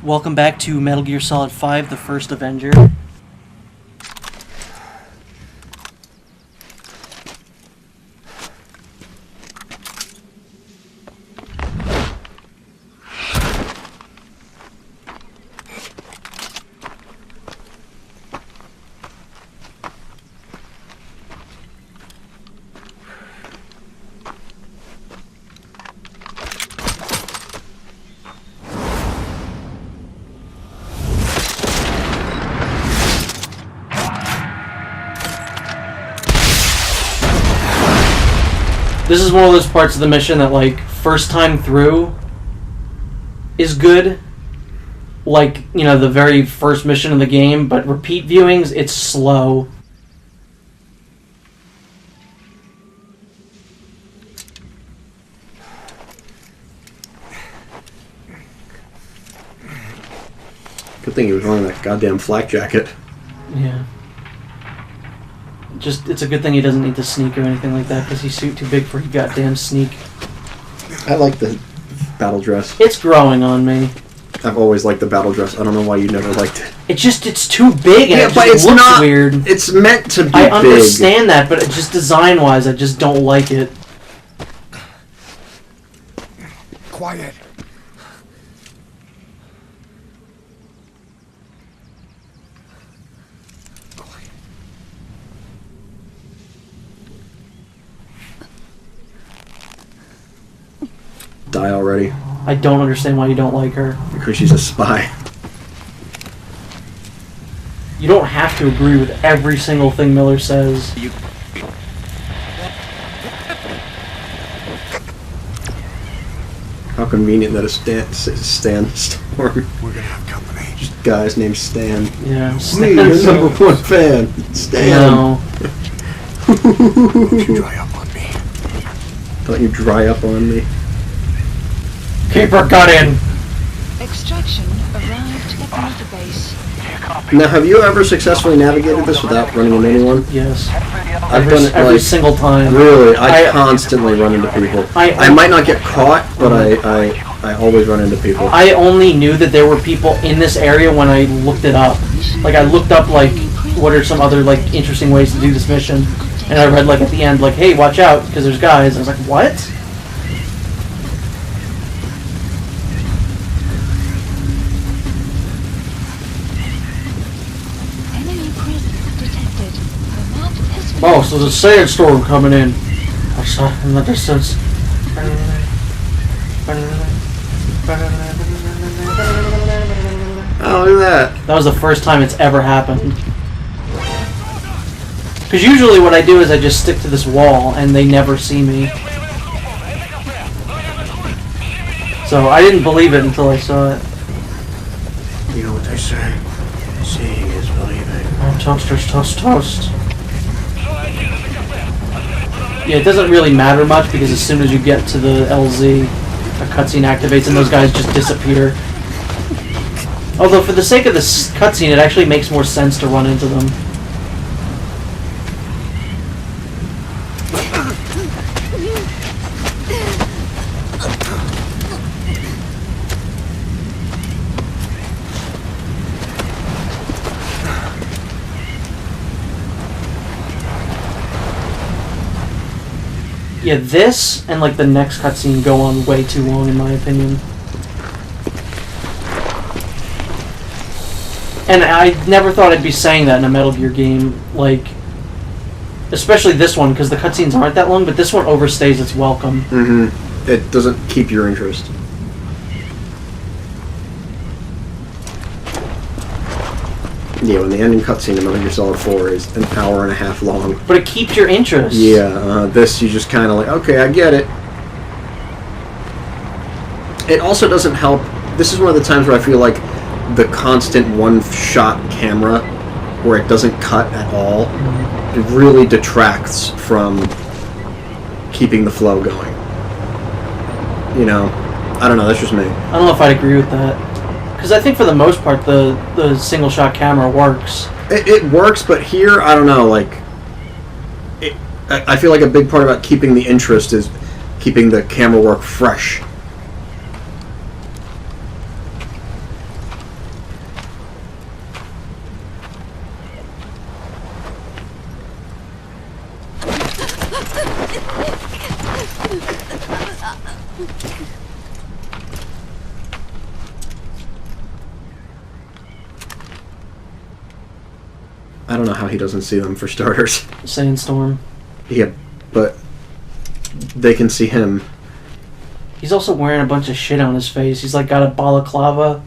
Welcome back to Metal Gear Solid 5, The First Avenger. This is one of those parts of the mission that, like, first time through is good. Like, you know, the very first mission of the game, but repeat viewings, it's slow. Good thing he was wearing that goddamn flak jacket. Yeah. Just, it's a good thing he doesn't need to sneak or anything like that, because he's too big for a goddamn sneak. I like the battle dress. It's growing on me. I've always liked the battle dress. I don't know why you never liked it. It's too big and Yeah, it but just it's looks not weird. It's meant to be I big. understand that, but it just design-wise, I just don't like it. Quiet. Die already. I don't understand why you don't like her. Because she's a spy. You don't have to agree with every single thing Miller says. How convenient that a Stan Storm. We're gonna have company. Just guys named Stan. Yeah. Me, your number one fan. Stan. No. You dry up on me. Don't you dry up on me. Keep her gun in! Extraction arrived at the base. Now, have you ever successfully navigated this without running into anyone? Yes. I've done it every like single time. really. I constantly run into people. I might not get caught, but I always run into people. I only knew that there were people in this area when I looked it up. Like, I looked up, like, what are some other, like, interesting ways to do this mission. And I read, like, at the end, like, hey, watch out, because there's guys. I was like, what? Oh, so there's a sandstorm coming in. I saw in the distance. Oh, look at that. That was the first time it's ever happened. Because usually what I do is I just stick to this wall and they never see me. So I didn't believe it until I saw it. You know what they say? Seeing is believing. Oh, toasters, toast, toast. Yeah, it doesn't really matter much because as soon as you get to the LZ, a cutscene activates and those guys just disappear. Although for the sake of this cutscene, it actually makes more sense to run into them. Yeah, this and like the next cutscene go on way too long in my opinion. And I never thought I'd be saying that in a Metal Gear game, like, especially this one, because the cutscenes aren't that long, but this one overstays its welcome. Mm-hmm. It doesn't keep your interest. Yeah, when the ending cutscene in Metal Gear Solid 4 is an hour and a half long. But it keeps your interest. Yeah, this you just kind of like, okay, I get it. It also doesn't help. This is one of the times where I feel like the constant one-shot camera, where it doesn't cut at all, it really detracts from keeping the flow going. You know, I don't know, that's just me. I don't know if I'd agree with that. Because I think for the most part, the single-shot camera works. It works, but here, I don't know, like, I feel like a big part about keeping the interest is keeping the camera work fresh. I don't know how he doesn't see them, for starters. Sandstorm. Yeah, but they can see him. He's also wearing a bunch of shit on his face. He's like got a balaclava.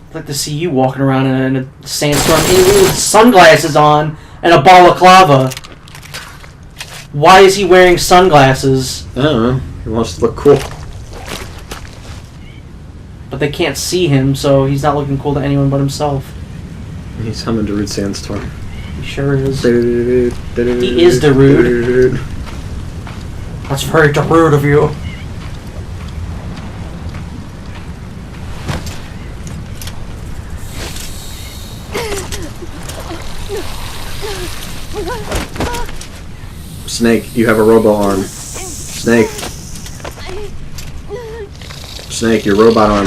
I'd like to see you walking around in a sandstorm with sunglasses on and a balaclava. Why is he wearing sunglasses? I don't know. He wants to look cool. But they can't see him, so he's not looking cool to anyone but himself. He's humming Darude Sandstorm. He sure is. He is Darude. That's very Darude of you. Snake, you have a robo arm. Snake. Snake, your robot arm.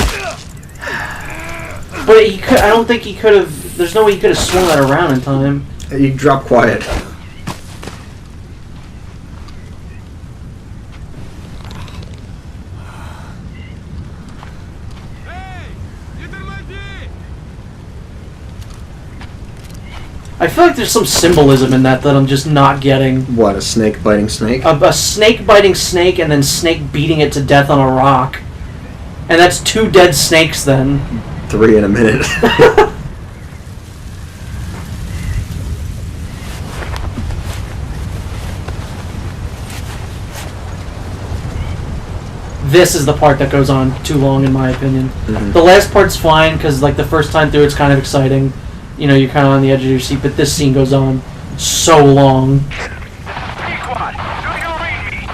But he could. I don't think he could have. There's no way he could have swung that around in time. You drop quiet. I feel like there's some symbolism in that I'm just not getting. What, a snake biting snake? A snake biting snake and then snake beating it to death on a rock. And that's 2 dead snakes then. 3 in a minute. This is the part that goes on too long in my opinion. Mm-hmm. The last part's fine because like the first time through it's kind of exciting. You know, you're kind of on the edge of your seat, but this scene goes on so long. Pequod, do you read me?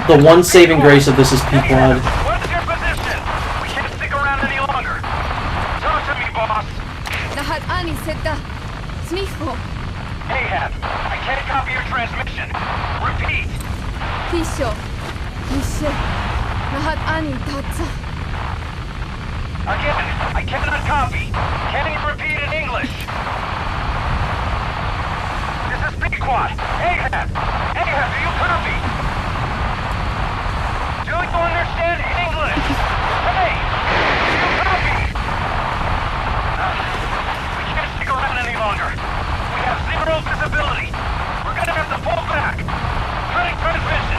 The one saving grace of this is Pequod. What's your position? We can't stick around any longer. Talk to me, boss. Lahat ani seta. Snicho. Ahab, I can't copy your transmission. Repeat. Tisho. Nishe. Lahat ani tatsa. Again, I cannot copy. Can you repeat in English? This is Pequod. Ahab! Ahab, do you copy? Do you understand English? Hey! Do you copy? We can't stick around any longer. We have 0 visibility. We're gonna have to pull back. Cutting transmission.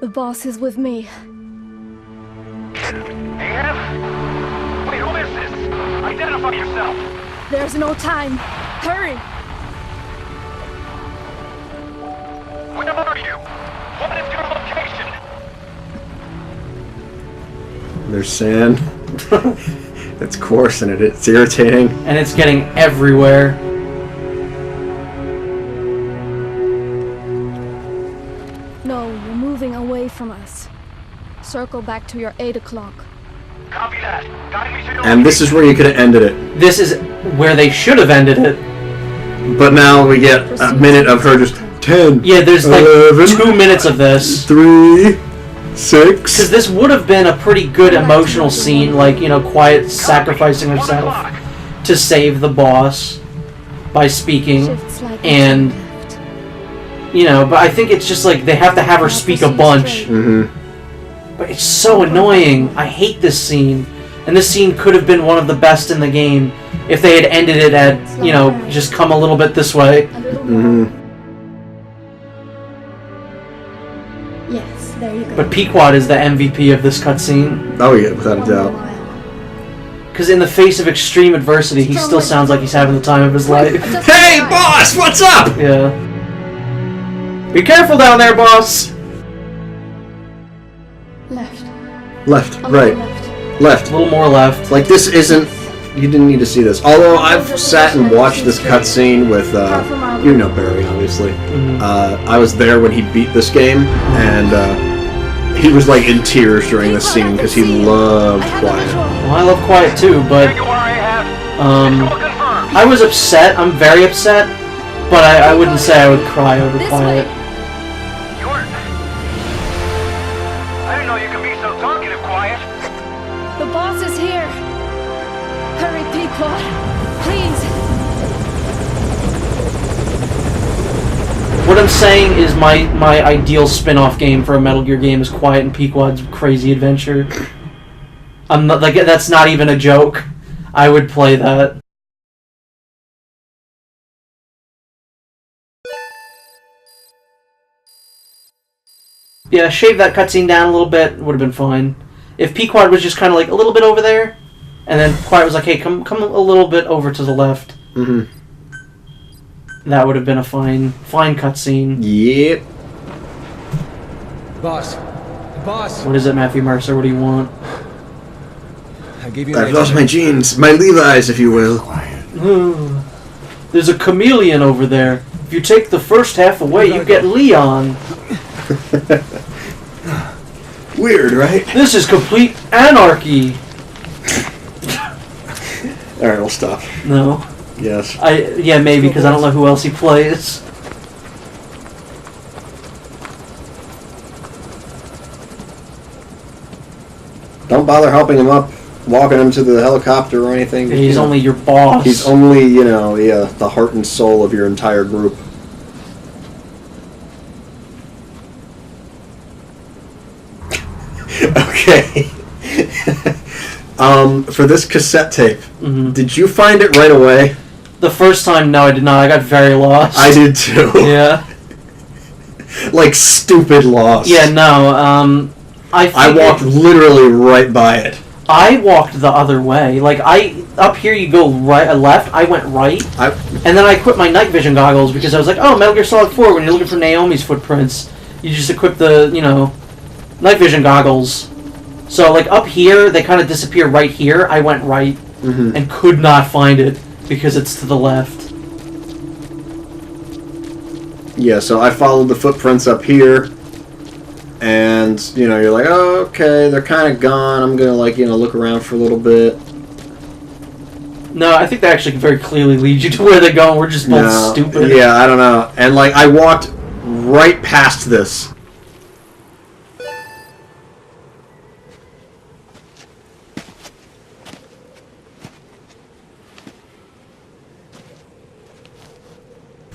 The boss is with me. Ahab? Wait, who is this? Identify yourself. There's no time. Hurry! Where are you? What is your location? There's sand. It's coarse and it's irritating. And it's getting everywhere. No, you're moving away from us. Circle back to your 8 o'clock. Copy that. Guide me to your And this is where you could have ended it. This is where they should have ended it. But now we get a minute of her just 10. Yeah, there's like 11, 2 minutes of this. 3, 6. Because this would have been a pretty good emotional scene, like, you know, Quiet sacrificing herself to save the boss by speaking. Shifts like And, you know, but I think it's just like they have to have her speak a bunch. Mm-hmm. But it's so annoying. I hate this scene. And this scene could have been one of the best in the game if they had ended it at, you know, just come a little bit this way. A little more. Mm-hmm. Yes, there you go. But Pequod is the MVP of this cutscene. Oh yeah, without a doubt. Because in the face of extreme adversity, he still sounds like he's having the time of his life. Hey, boss, what's up? Yeah. Be careful down there, boss! Left. Left, A little right, left. left. A little more left. Like, this isn't... You didn't need to see this. Although I've sat and watched this cutscene with, you know Barry, obviously. Mhm. I was there when he beat this game, and He was like in tears during this scene because he loved Quiet. Well, I love Quiet too, but Here you are, Ahab. Visual confirmed. I was upset. I'm very upset, but I wouldn't say I would cry over This Quiet. way. You were... I didn't know you could be so talkative, Quiet. The boss is here. Hurry, Pequod. Please. What I'm saying is my ideal spin-off game for a Metal Gear game is Quiet and Pequod's Crazy Adventure. I'm not like that's not even a joke. I would play that. Yeah, shave that cutscene down a little bit, would have been fine. If Pequod was just kind of like a little bit over there, and then Quiet was like, "Hey, come a little bit over to the left." Mm-hmm. That would have been a fine cutscene. Yep. Boss. Boss. What is it, Matthew Mercer? What do you want? I gave you I've lost my jeans, my Levi's, if you will. There's a chameleon over there. If you take the first half away, you get Leon. Weird, right? This is complete anarchy. All right, we'll stop. No. Yes. Yeah, maybe, because I don't know who else he plays. Don't bother helping him up, walking him to the helicopter or anything. He's only your boss. He's only, the heart and soul of your entire group. Okay. For this cassette tape, did you find it right away? The first time, no, I did not. I got very lost. I did too. Yeah. Like stupid lost. Yeah, no, I walked literally right by it. I walked the other way. Like, up here you go right, left, I went right. And then I equipped my night vision goggles because I was like, oh, Metal Gear Solid 4, when you're looking for Naomi's footprints, you just equip the, night vision goggles. So, like, up here, they kind of disappear right here. I went right and could not find it because it's to the left. Yeah, so I followed the footprints up here, and, you're like, oh, okay, they're kind of gone. I'm gonna, look around for a little bit. No, I think they actually very clearly lead you to where they're going. We're just both stupid. Yeah, I don't know. And, I walked right past this.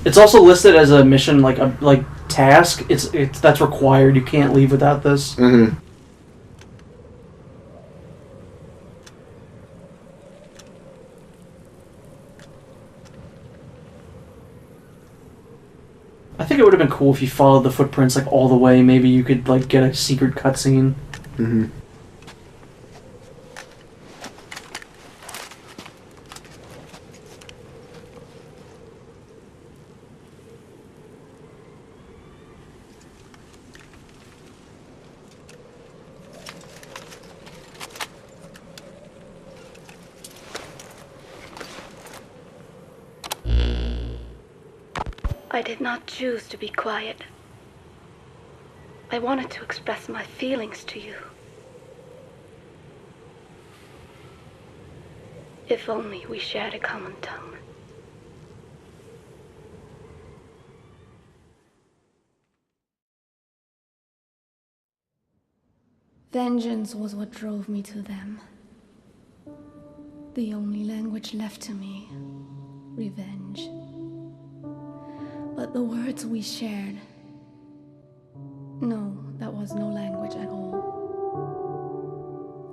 It's also listed as a mission, like task. It's that's required. You can't leave without this. Mm-hmm. I think it would have been cool if you followed the footprints all the way. Maybe you could get a secret cutscene. Mm-hmm. I did not choose to be quiet. I wanted to express my feelings to you. If only we shared a common tongue. Vengeance was what drove me to them. The only language left to me, revenge. But the words we shared, no, that was no language at all.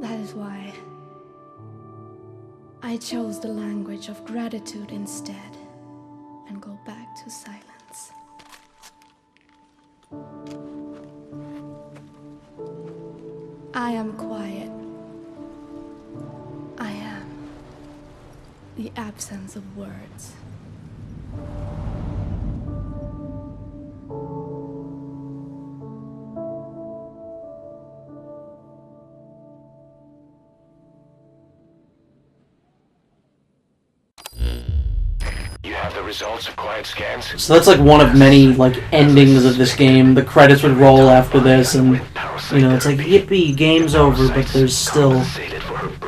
That is why I chose the language of gratitude instead and go back to silence. I am quiet. I am the absence of words. You have the results of quiet scans? So that's one of many endings of this game. The credits would roll after this, and You know, it's like, yippee, game's over, but there's still...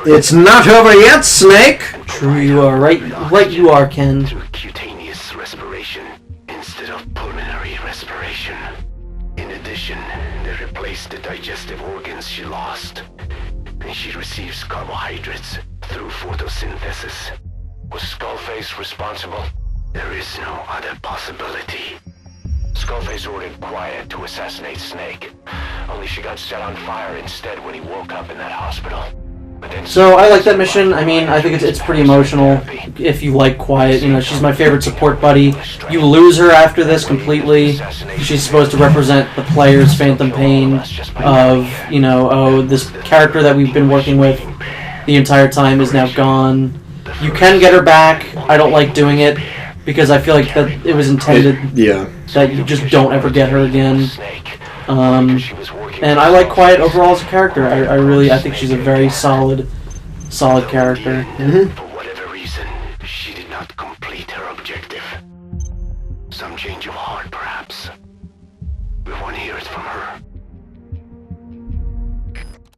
It's not over yet, Snake! True you are. Right you are, Ken. Through cutaneous respiration instead of pulmonary respiration. In addition, they replaced the digestive organs she lost. And she receives carbohydrates through photosynthesis. Was Skullface responsible? There is no other possibility. Skullface ordered Quiet to assassinate Snake. Only she got set on fire instead when he woke up in that hospital. But then So I like that mission. I mean, I think it's pretty emotional. If you like Quiet, you know, she's my favorite support buddy. You lose her after this completely. She's supposed to represent the player's phantom pain of, you know, oh, this character that we've been working with the entire time is now gone. You can get her back. I don't like doing it because I feel like that it was intended that you just don't ever get her again. And I like Quiet overall as a character. I think she's a very solid character. For whatever reason, she did not complete her objective. Some change of heart, perhaps. We want to hear it from her.